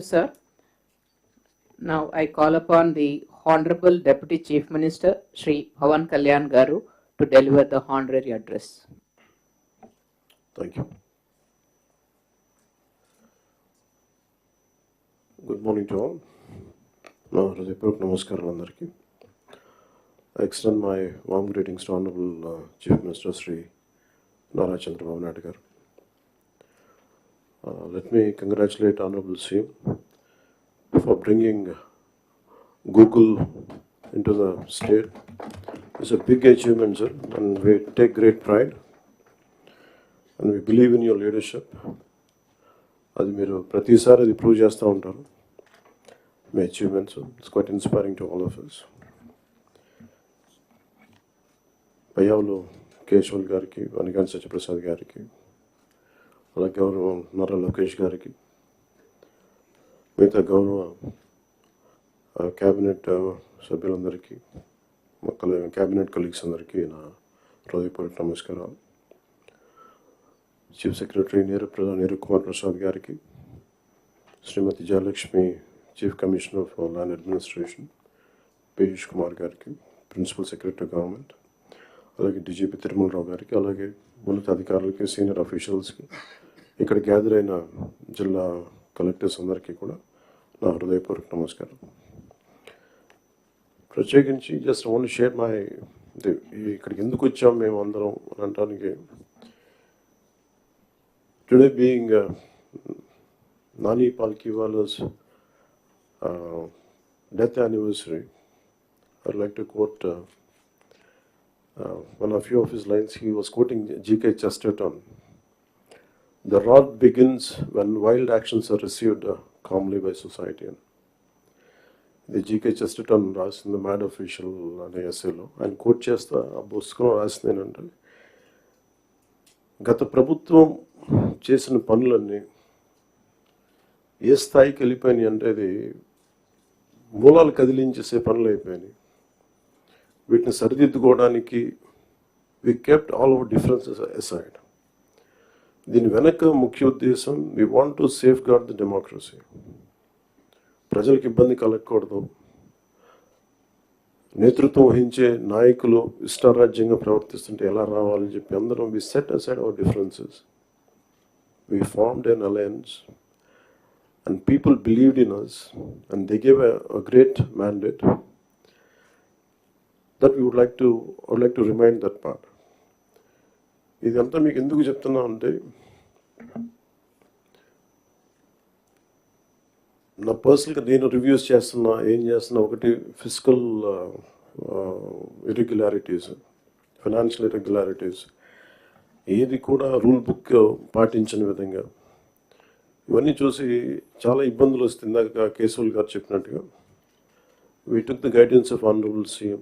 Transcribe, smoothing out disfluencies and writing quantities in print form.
Sir, now I call upon the Honorable Deputy Chief Minister, Shri Pawan Kalyan Garu, to deliver the honorary address. Thank you. Good morning to all. Namaskaram. I extend my warm greetings to Honorable Chief Minister Shri Nara Chandrababu Naidu garu. Let me congratulate Honorable CM for bringing Google into the state. It's a big achievement, sir, and we take great pride and we believe in your leadership. అది మీరు ప్రతిసారి అది prove చేస్తూ ఉంటారు మీ achievements. It's quite inspiring to all of us. Payyavula Keshav గారికి, వనిగాని సత్యప్రసాద్ గారికి, అలాగే గౌరవ నారా లోకేష్ గారికి, మిగతా గౌరవ క్యాబినెట్ సభ్యులందరికీ, క్యాబినెట్ కలీగ్స్ అందరికీ నా హృదయపూర్వక నమస్కారాలు. చీఫ్ సెక్రటరీ నీరు కుమార్ ప్రసాద్ గారికి, Srimati Jayalakshmi chief commissioner for land administration Piyush Kumar గారికి, ప్రిన్సిపల్ సెక్రటరీ గవర్నమెంట్, అలాగే డీజీపీ తిరుమలరావు గారికి, అలాగే ఉన్నత అధికారులకి, సీనియర్ అఫీషియల్స్కి, ఇక్కడ గ్యాదర్ అయిన జిల్లా కలెక్టర్స్ అందరికీ కూడా నా హృదయపూర్వక నమస్కారం. ప్రత్యేకించి జస్ట్ ఓన్లీ షేర్ మై ఇక్కడికి ఎందుకు వచ్చాం మేము అందరం అని అనడానికి, today being Nani Palkiwala's death anniversary, I'd like to quote one of few of his lines. He was quoting G.K. Chesterton. The wrath begins when wild actions are received calmly by society. The G.K. Chesterton రాసిన the mad official అనే ఎస్సేలో ఆయన coat చేస్తా ఆ పుస్తకంలో రాసింది ఏంటంటే, గత ప్రభుత్వం చేసిన పనులన్నీ ఏ స్థాయికి వెళ్ళిపోయినాయి అంటే అది మూలాలు కదిలించేసే పనులు అయిపోయినాయి. వీటిని సరిదిద్దుకోవడానికి we kept all our differences aside. దీని వెనక ముఖ్య ఉద్దేశం, we want to safeguard the democracy. ప్రజలకు ఇబ్బంది కలగకూడదు, నేతృత్వం వహించే నాయకులు ఇష్టారాజ్యంగా ప్రవర్తిస్తుంటే ఎలా రావాలని చెప్పి అందరం we set aside our differences. We formed an alliance and people believed in us and they gave a great mandate that we would like to remind that part. ఇదంతా మీకు ఎందుకు చెప్తున్నా అంటే, నా పర్సనల్గా నేను రివ్యూస్ చేస్తున్నా, ఏం చేస్తున్నా, ఒకటి ఫిజికల్ ఇర్రెగ్యులారిటీస్, ఫైనాన్షియల్ ఇర్రెగ్యులారిటీస్, ఏది కూడా రూల్ బుక్ పాటించని విధంగా ఇవన్నీ చూసి చాలా ఇబ్బందులు వస్తుంది. ఇందాక కేశవల్ గారు చెప్పినట్టుగా, we took the guidance of honourable CM